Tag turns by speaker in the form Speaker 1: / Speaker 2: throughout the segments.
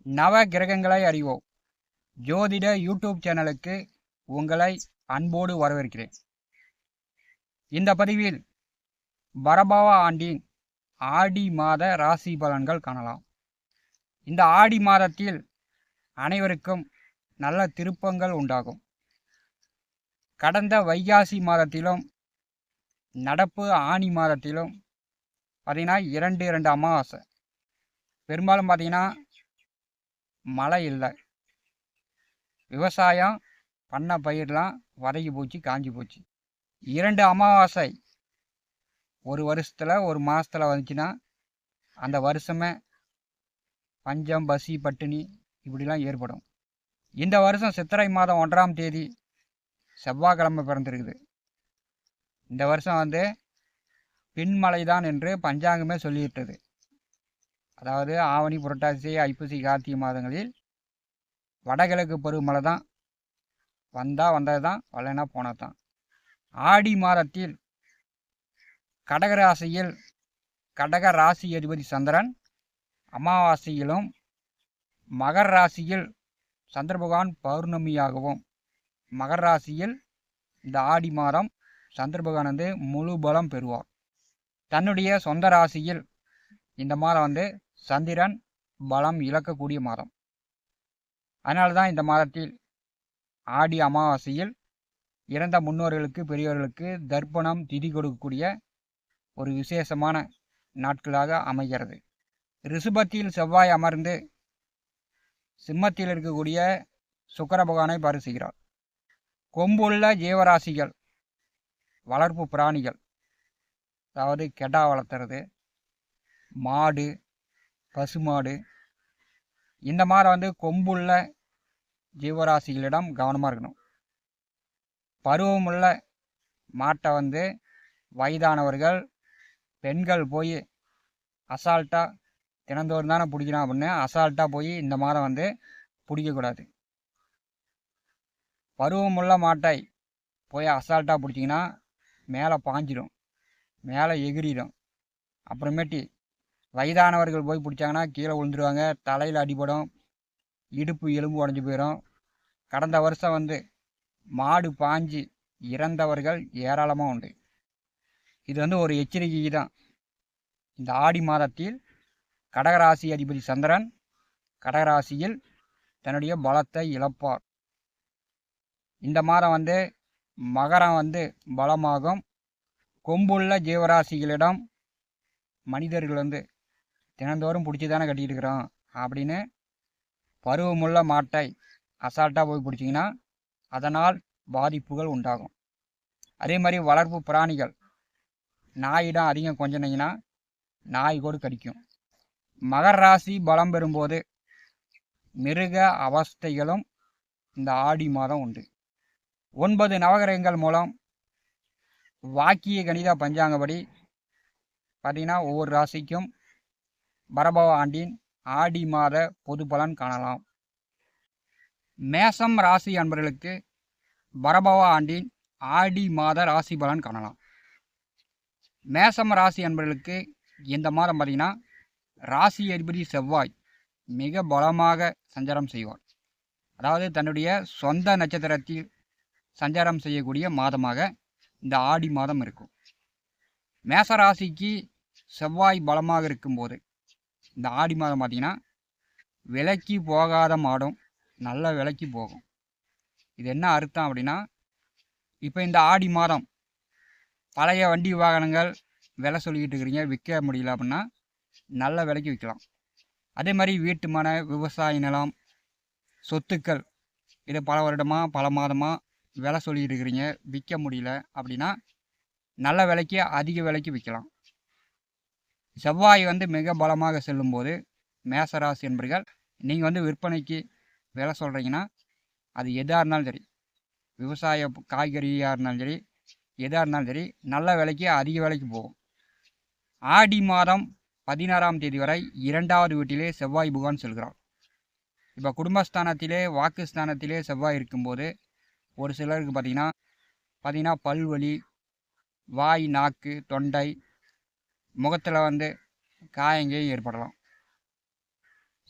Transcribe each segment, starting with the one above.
Speaker 1: நவ கிரகங்களை அறிவோம் ஜோதிட யூடியூப் சேனலுக்கு உங்களை அன்போடு வரவேற்கிறேன். இந்த பதிவில் பரபவ ஆண்டின் ஆடி மாத ராசி பலன்கள் காணலாம். இந்த ஆடி மாதத்தில் அனைவருக்கும் நல்ல திருப்பங்கள் உண்டாகும். கடந்த வைகாசி மாதத்திலும் நடப்பு ஆணி மாதத்திலும் பார்த்தீங்கன்னா இரண்டு அமாவாசை. பெரும்பாலும் பார்த்தீங்கன்னா மழை இல்லை. விவசாயம் பண்ண பயிரெலாம் வதங்கி போச்சு, காஞ்சி போச்சு. 2 அமாவாசை ஒரு வருஷத்தில் ஒரு மாதத்தில் வந்துச்சுன்னா அந்த வருஷமே பஞ்சம், பசி, பட்டினி இப்படிலாம் ஏற்படும். இந்த வருஷம் சித்திரை மாதம் 1ஆம் தேதி செவ்வாய்க்கிழமை பிறந்திருக்குது. இந்த வருஷம் பின்மழை தான் என்று பஞ்சாங்கமே சொல்லிவிட்டது. அதாவது ஆவணி, புரட்டாசி, ஐப்பசி, கார்த்திகை மாதங்களில் வடகிழக்கு பருவமழை தான். வந்தது தான், வரலைன்னா போனது தான். ஆடி மாதத்தில் கடகராசியில் கடக ராசி அதிபதி சந்திரன் அமாவாசையிலும், மகர ராசியில் சந்திர பகவான் பௌர்ணமியாகவும், மகர ராசியில் இந்த ஆடி மாதம் சந்திர பகவான் முழு பலம் பெறுவார். தன்னுடைய சொந்த ராசியில் இந்த மாதம் சந்திரன் பலம் இழக்கக்கூடிய மாதம். அதனால தான் இந்த மாதத்தில் ஆடி அமாவாசையில் இறந்த முன்னோர்களுக்கு, பெரியவர்களுக்கு தர்ப்பணம் திதி கொடுக்கக்கூடிய ஒரு விசேஷமான நாட்களாக அமைகிறது. ரிஷபத்தில் செவ்வாய் அமர்ந்து சிம்மத்தில் இருக்கக்கூடிய சுக்கிர பகவானை பரிசுகிறார். கொம்புள்ள ஜீவராசிகள், வளர்ப்பு பிராணிகள், அதாவது கெடா வளர்த்துறது, மாடு, பசுமாடு, இந்த மாதம் கொம்புள்ள ஜீவராசிகளிடம் கவனமாக இருக்கணும். பருவமுள்ள மாட்டை வயதானவர்கள், பெண்கள் போய் அசால்ட்டாக தினந்தோறும் தானே பிடிக்கணும் அப்படின்னு அசால்ட்டாக போய் இந்த மாதம் பிடிக்கக்கூடாது. பருவமுள்ள மாட்டை போய் அசால்ட்டாக பிடிச்சிங்கன்னா மேலே பாஞ்சிடும், மேலே எகிரிடும். அப்புறமேட்டி வயதானவர்கள் போய் பிடிச்சாங்கன்னா கீழே விழுந்துருவாங்க, தலையில் அடிபடும், இடுப்பு எலும்பு உடஞ்சி போயிடும். கடந்த வருஷம் மாடு பாஞ்சி இறந்தவர்கள் ஏராளமாக உண்டு. இது ஒரு எச்சரிக்கை தான். இந்த ஆடி மாதத்தில் கடகராசி அதிபதி சந்திரன் கடகராசியில் தன்னுடைய பலத்தை இழப்பார். இந்த மாதம் மகரம் பலமாகும். கொம்புள்ள ஜீவராசிகளிடம் மனிதர்கள் தினந்தோறும் பிடிச்சி தானே கட்டிகிட்டு இருக்கிறோம் அப்படின்னு பருவமுள்ள மாட்டை அசால்ட்டாக போய் பிடிச்சிங்கன்னா அதனால் பாதிப்புகள் உண்டாகும். அதே மாதிரி வளர்ப்பு பிராணிகள், நாயிடம் அதிகம் கொஞ்சினீங்கன்னா நாய் கூட கடிக்கும். மகர ராசி பலம் பெறும்போது மிருக அவஸ்தைகளும் இந்த ஆடி மாதம் உண்டு. 9 நவகிரகங்கள் மூலம் வாக்கிய கணித பஞ்சாங்கப்படி பார்த்தீங்கன்னா ஒவ்வொரு ராசிக்கும் பரபவ ஆண்டின் ஆடி மாத பொது பலன் காணலாம். மேசம் ராசி அன்பர்களுக்கு பரபவ ஆண்டின் ஆடி மாத ராசி பலன் காணலாம். மேசம் ராசி அன்பர்களுக்கு இந்த மாதம் பார்த்தீங்கன்னா ராசி அதிபதி செவ்வாய் மிக பலமாக சஞ்சாரம் செய்வார். அதாவது தன்னுடைய சொந்த நட்சத்திரத்தில் சஞ்சாரம் செய்யக்கூடிய மாதமாக இந்த ஆடி மாதம் இருக்கும். மேச ராசிக்கு செவ்வாய் பலமாக இருக்கும்போது இந்த ஆடி மாதம் பார்த்திங்கன்னா விலைக்கு போகாத மாடும் நல்ல விலைக்கு போகும். இது என்ன அர்த்தம் அப்படின்னா, இப்போ இந்த ஆடி மாதம் பழைய வண்டி வாகனங்கள் விலை சொல்லிக்கிட்டு இருக்கிறீங்க, விற்க முடியல அப்படின்னா நல்ல விலைக்கு விற்கலாம். அதே மாதிரி வீட்டு மனை, விவசாய நிலம், சொத்துக்கள் இதை பல வருடமாக பல மாதமாக விலை சொல்லிக்கிட்டு இருக்கிறீங்க, விற்க முடியல அப்படின்னா நல்ல விலைக்கு அதிக விலைக்கு விற்கலாம். செவ்வாய் மிக பலமாக செல்லும்போது மேசராசி என்பர்கள் நீங்கள் விற்பனைக்கு விலை சொல்கிறீங்கன்னா அது எதாக இருந்தாலும் சரி, விவசாய காய்கறியாக இருந்தாலும் சரி, எதாக இருந்தாலும் சரி, நல்ல விலைக்கு அதிக விலைக்கு போகும். ஆடி மாதம் 16ஆம் தேதி வரை 2வது வீட்டிலே செவ்வாய் பகவான் செல்கிறார். இப்போ குடும்பஸ்தானத்திலே, வாக்குஸ்தானத்திலே செவ்வாய் இருக்கும்போது ஒரு சிலருக்கு பார்த்தீங்கன்னா பல்வலி, வாய், நாக்கு, தொண்டை, முகத்தில் காயங்கள் ஏற்படலாம்.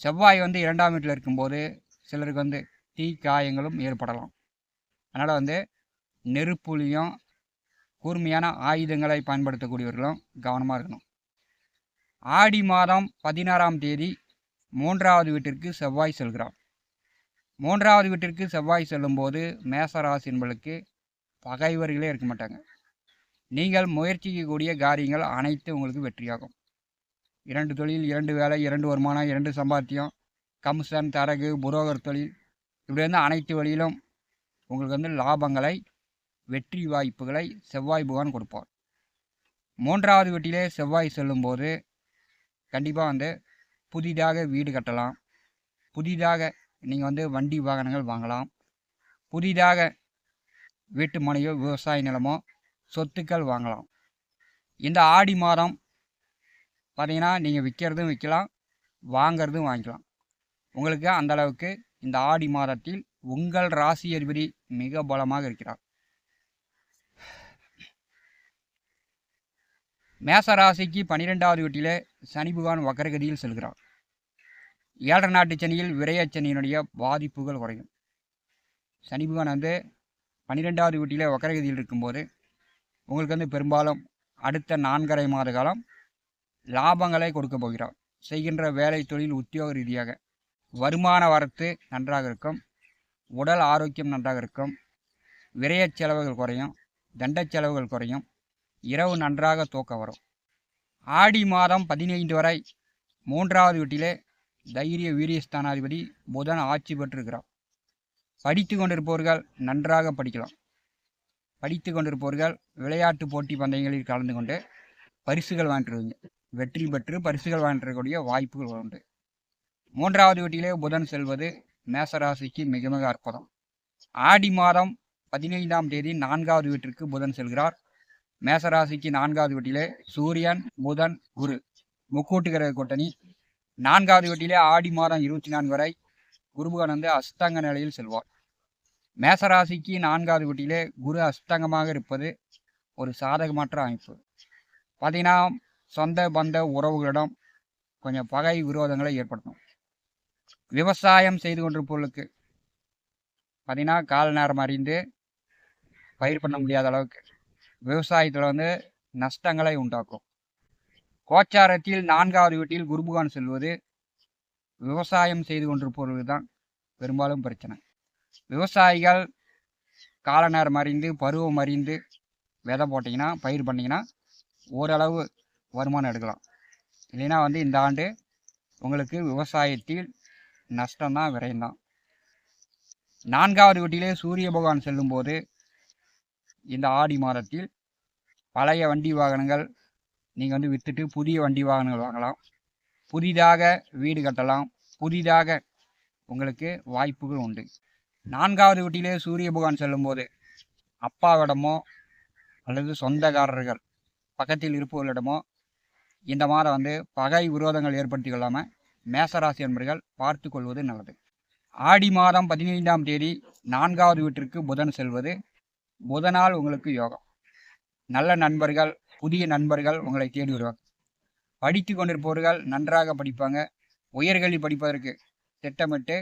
Speaker 1: செவ்வாய் வந்து 2ஆம் வீட்டில் இருக்கும்போது சிலருக்கு வந்து தீ காயங்களும் ஏற்படலாம். அதனால் வந்து நெருப்புலையும் கூர்மையான ஆயுதங்களை பயன்படுத்தக்கூடியவர்களும் கவனமாக இருக்கணும். ஆடி மாதம் 16ஆம் தேதி 3வது வீட்டிற்கு செவ்வாய் செல்கிறார். 3வது வீட்டிற்கு செவ்வாய் செல்லும்போது மேசராசி என்பதற்கு பகைவர்களே இருக்க மாட்டாங்க. நீங்கள் முயற்சிக்கக்கூடிய காரியங்கள் அனைத்து உங்களுக்கு வெற்றியாகும். 2 தொழில், 2 வேலை, 2 வருமானம், 2 சம்பாத்தியம், கமிஷன், தரகு, புரோகர் தொழில், இப்படி வந்து அனைத்து வழியிலும் உங்களுக்கு வந்து லாபங்களை, வெற்றி வாய்ப்புகளை செவ்வாய் பகவான் கொடுப்பார். 3வது வீட்டிலே செவ்வாய் செல்லும்போது கண்டிப்பாக வந்து புதிதாக வீடு கட்டலாம், புதிதாக நீங்கள் வந்து வண்டி வாகனங்கள் வாங்கலாம், புதிதாக வீட்டு மனையோ விவசாய நிலமோ சொத்துக்கள் வாங்கலாம். இந்த ஆடி மாதம் பார்த்தீங்கன்னா நீங்கள் விற்கிறதும் விற்கலாம், வாங்கிறதும் வாங்கிக்கலாம். உங்களுக்கு அந்தளவுக்கு இந்த ஆடி மாதத்தில் உங்கள் ராசி அதிபதி மிக பலமாக இருக்கிறார். மேச ராசிக்கு 12வது வீட்டிலே சனி பகவான் வக்கரகதியில் செல்கிறார். 7 நாட்டு சனியில் விரயச்சனியினுடைய பாதிப்புகள் குறையும். சனி பகவான் வந்து 12வது வீட்டிலே வக்கரகதியில் இருக்கும்போது உங்களுக்கு வந்து பெரும்பாலும் அடுத்த 4.5 மாத காலம் லாபங்களை கொடுக்க போகிறார். செய்கின்ற வேலை, தொழில், உத்தியோக ரீதியாக வருமான வரத்து நன்றாக இருக்கும், உடல் ஆரோக்கியம் நன்றாக இருக்கும், விரய செலவுகள் குறையும், தண்ட செலவுகள் குறையும், இரவு நன்றாக தூக்கம் வரும். ஆடி மாதம் 15 வரை 3வது வீட்டிலே தைரிய வீரியஸ்தானாதிபதி புதன் ஆட்சி பெற்றிருக்கிறார். படித்து கொண்டிருப்பவர்கள் நன்றாக படிக்கலாம். படித்து கொண்டிருப்பவர்கள் விளையாட்டு போட்டி பந்தயங்களில் கலந்து கொண்டு பரிசுகள் வாங்கிட்டுருவீங்க. வெற்றி பெற்று பரிசுகள் வாங்கிடக்கூடிய வாய்ப்புகள் உண்டு. 3வது வீட்டிலே புதன் செல்வது மேசராசிக்கு மிக மிக அற்புதம். ஆடி மாதம் 15ஆம் தேதி 4வது வீட்டிற்கு புதன் செல்கிறார். மேசராசிக்கு 4வது வீட்டிலே சூரியன், புதன், குரு முக்கூட்டு கிரக கூட்டணி. 4வது வீட்டிலே ஆடி மாதம் 24 வரை குருபகவான் வந்து அஸ்தங்க நிலையில் செல்வார். மேசராசிக்கு 4வது வீட்டிலே குரு அஸ்தங்கமாக இருப்பது ஒரு சாதகமற்ற அமைப்பு. பார்த்தீங்கன்னா சொந்த பந்த உறவுகளிடம் கொஞ்சம் பகை விரோதங்களை ஏற்படுத்தும். விவசாயம் செய்து கொண்டிருப்பவர்களுக்கு பார்த்தீங்கன்னா கால நேரம் அறிந்து பயிர் பண்ண முடியாத அளவுக்கு விவசாயத்தில் வந்து நஷ்டங்களை உண்டாக்கும். கோச்சாரத்தில் 4வது வீட்டில் குருபகவான் செல்வது விவசாயம் செய்து கொண்டிருப்பவர்களுக்கு தான் பெரும்பாலும் பிரச்சனை. விவசாயிகள் கால நேரம் அறிந்து பருவம் அறிந்து விதை போட்டிங்கன்னா, பயிர் பண்ணிங்கன்னா ஓரளவு வருமானம் எடுக்கலாம். இல்லைன்னா வந்து இந்த ஆண்டு உங்களுக்கு விவசாயத்தில் நஷ்டம்தான், விரயம்தான். 4வது வீட்டிலே சூரிய பகவான் செல்லும்போது இந்த ஆடி மாதத்தில் பழைய வண்டி வாகனங்கள் நீங்கள் வந்து விற்றுட்டு புதிய வண்டி வாகனங்கள் வாங்கலாம், புதிதாக வீடு கட்டலாம், புதிதாக உங்களுக்கு வாய்ப்புகள் உண்டு. 4வது வீட்டிலே சூரிய பகவான் செல்லும்போது அப்பாவிடமோ அல்லது சொந்தக்காரர்கள் பக்கத்தில் இருப்பவர்களிடமோ இந்த மாதம் வந்து பகை விரோதங்கள் ஏற்படுத்தி கொள்ளாமல் மேசராசி என்பர்கள் பார்த்து கொள்வது நல்லது. ஆடி மாதம் 15ஆம் தேதி 4வது வீட்டிற்கு புதன் செல்வது புதனால் உங்களுக்கு யோகம். நல்ல நண்பர்கள், புதிய நண்பர்கள் உங்களை தேடி வருவாங்க. படித்து கொண்டிருப்பவர்கள் நன்றாக படிப்பாங்க. உயர்கல்வி படிப்பதற்கு திட்டமிட்டு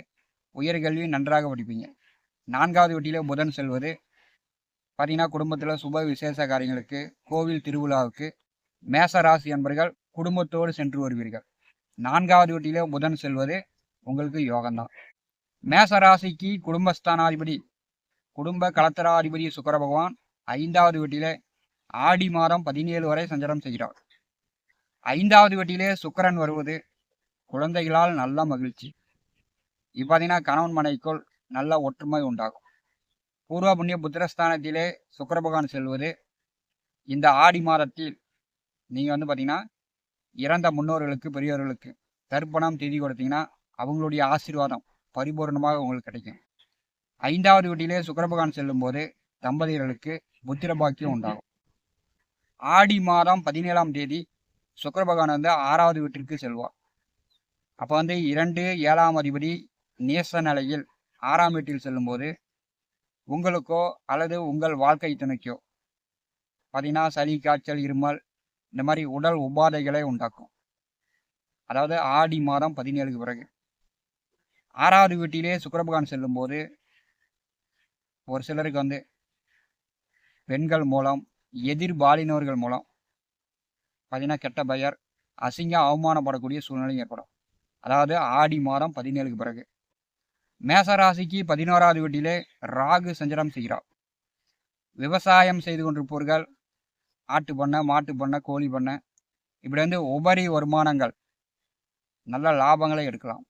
Speaker 1: உயர்கல்வி நன்றாக படிப்பீங்க. 4வது வீட்டிலே புதன் செல்வது பார்த்தீங்கன்னா குடும்பத்தில் சுப விசேஷ காரியங்களுக்கு, கோவில் திருவிழாவுக்கு மேசராசி என்பர்கள் குடும்பத்தோடு சென்று வருவீர்கள். 4வது வீட்டிலே புதன் செல்வது உங்களுக்கு யோகம்தான். மேசராசிக்கு குடும்பஸ்தானாதிபதி, குடும்ப கலத்தராதிபதி சுக்கிர பகவான் 5வது வீட்டிலே ஆடி மாதம் 17 வரை சஞ்சாரம் செய்கிறார். 5வது வீட்டிலே சுக்கிரன் வருவது குழந்தைகளால் நல்ல மகிழ்ச்சி. இப்போ பார்த்தீங்கன்னா கணவன் மனைவிக்குள் நல்ல ஒற்றுமை உண்டாகும். பூர்வ புண்ணிய புத்திரஸ்தானத்திலே சுக்கிர பகவான் செல்வது இந்த ஆடி மாதத்தில் நீங்கள் வந்து பார்த்தீங்கன்னா இறந்த முன்னோர்களுக்கு, பெரியவர்களுக்கு தர்ப்பணம் திதி கொடுத்தீங்கன்னா அவங்களுடைய ஆசீர்வாதம் பரிபூர்ணமாக உங்களுக்கு கிடைக்கும். 5வது வீட்டிலே சுக்கிர பகவான் செல்லும்போது தம்பதியர்களுக்கு புத்திர பாக்கியம் உண்டாகும். ஆடி மாதம் 17ஆம் தேதி சுக்கிர பகவான் வந்து 6வது வீட்டிற்கு செல்வார். அப்போ வந்து 2, 7ஆம் அதிபதி நேச நிலையில் 6ஆம் வீட்டில் செல்லும்போது உங்களுக்கோ அல்லது உங்கள் வாழ்க்கை துணைக்கோ பார்த்தீங்கன்னா சளி, காய்ச்சல், இருமல் இந்த மாதிரி உடல் உபாதைகளை உண்டாக்கும். அதாவது ஆடி மாதம் 17க்கு பிறகு 6வது வீட்டிலே சுக்கிர பகவான் செல்லும்போது ஒரு சிலருக்கு வந்து பெண்கள் மூலம் எதிர்பாலினர்கள் மூலம் பார்த்தீங்கன்னா கெட்ட பெயர் அசிங்கம் அவமானப்படக்கூடிய சூழ்நிலை ஏற்படும். அதாவது ஆடி மாதம் 17க்கு பிறகு. மேச ராசிக்கு 11வது வீட்டிலே ராகு சஞ்சாரம் செய்கிறார். விவசாயம் செய்து கொண்டிருப்பவர்கள் ஆட்டு பண்ணை, மாட்டு பண்ணை, கோழி பண்ணை இப்படி வந்து உபரி வருமானங்கள் நல்ல லாபங்களை எடுக்கலாம்.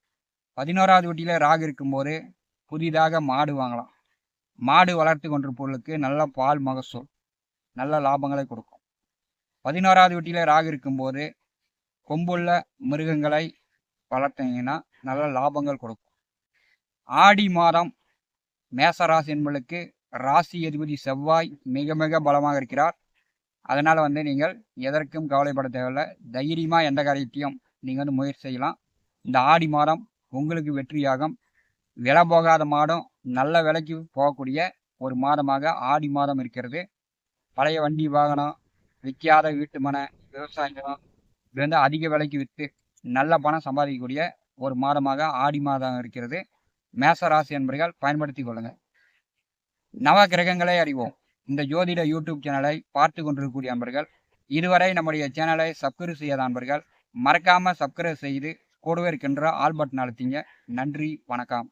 Speaker 1: 11வது வீட்டிலே ராகு இருக்கும்போது புதிதாக மாடு வாங்கலாம். மாடு வளர்த்து கொண்டிருப்பவர்களுக்கு நல்ல பால் மகசூல் நல்ல லாபங்களை கொடுக்கும். 11வது வீட்டிலே ராகு இருக்கும்போது கொம்புள்ள மிருகங்களை வளர்த்தீங்கன்னா நல்ல லாபங்கள் கொடுக்கும். ஆடி மாதம் மேசராசி என்பதற்கு ராசி அதிபதி செவ்வாய் மிக மிக பலமாக இருக்கிறார். அதனால் வந்து நீங்கள் எதற்கும் கவலைப்பட தேவையில்லை. தைரியமாக எந்த காரியத்தையும் நீங்கள் வந்து முயற்சி செய்யலாம். இந்த ஆடி மாதம் உங்களுக்கு வெற்றியாகும். விலை போகாத மாதம் நல்ல விலைக்கு போகக்கூடிய ஒரு மாதமாக ஆடி மாதம் இருக்கிறது. பழைய வண்டி வாகனம், விற்காத வீட்டு மனை, விவசாயம் இது வந்து அதிக விலைக்கு விற்று நல்ல பணம் சம்பாதிக்கக்கூடிய ஒரு மாதமாக ஆடி மாதம் இருக்கிறது. மேசராசி என்பர்கள் பயன்படுத்தி கொள்ளுங்கள். நவ கிரகங்களை அறிவோம். இந்த ஜோதிட யூடியூப் சேனலை பார்த்து கொண்டிருக்கக்கூடிய அன்பர்கள், இதுவரை நம்முடைய சேனலை சப்ஸ்கிரைப் செய்யாத அன்பர்கள் மறக்காமல் சப்ஸ்கிரைப் செய்து கூடவே இருக்கின்ற ஆல் பட்டன் அழுத்திங்க. நன்றி, வணக்கம்.